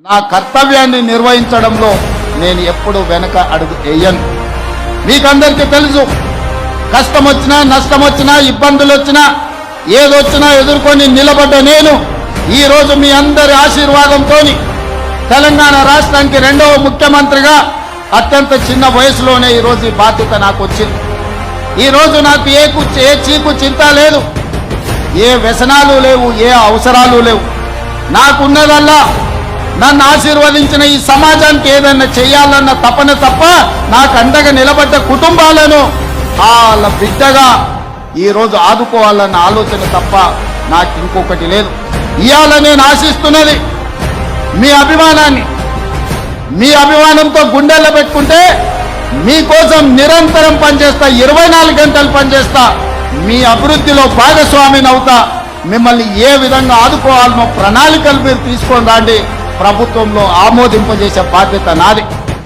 నా కర్తవ్యాన్ని నిర్వహించడంలో నేను ఎప్పుడు వెనక అడుగు వేయను. మీకందరికీ తెలుసు, కష్టం వచ్చినా నష్టం వచ్చినా ఇబ్బందులు వచ్చినా ఏదొచ్చినా ఎదుర్కొని నిలబడ్డ నేను ఈరోజు మీ అందరి ఆశీర్వాదంతో తెలంగాణ రాష్ట్రానికి రెండవ ముఖ్యమంత్రిగా అత్యంత చిన్న వయసులోనే ఈరోజు ఈ బాధ్యత నాకు వచ్చింది. ఈరోజు నాకు ఏ చీకు చింత లేదు, ఏ వ్యసనాలు లేవు, ఏ అవసరాలు లేవు. నాకున్నదల్లా నన్ను ఆశీర్వదించిన ఈ సమాజానికి ఏదైనా చేయాలన్న తపన తప్ప నాకు అండగా నిలబడ్డ కుటుంబాలను వాళ్ళ బిడ్డగా ఈరోజు ఆదుకోవాలన్న ఆలోచన తప్ప నాకు ఇంకొకటి లేదు. ఇవాళ నేను ఆశిస్తున్నది మీ అభిమానాన్ని. మీ అభిమానంతో గుండెల్లో పెట్టుకుంటే మీకోసం నిరంతరం పనిచేస్తా, 24 గంటలు పనిచేస్తా, మీ అభివృద్ధిలో భాగస్వామిని అవుతా. మిమ్మల్ని ఏ విధంగా ఆదుకోవాలనో ప్రణాళికలు మీరు తీసుకొని రండి. ప్రభుత్వంలో ఆమోదింపజేసే బాధ్యత నాది.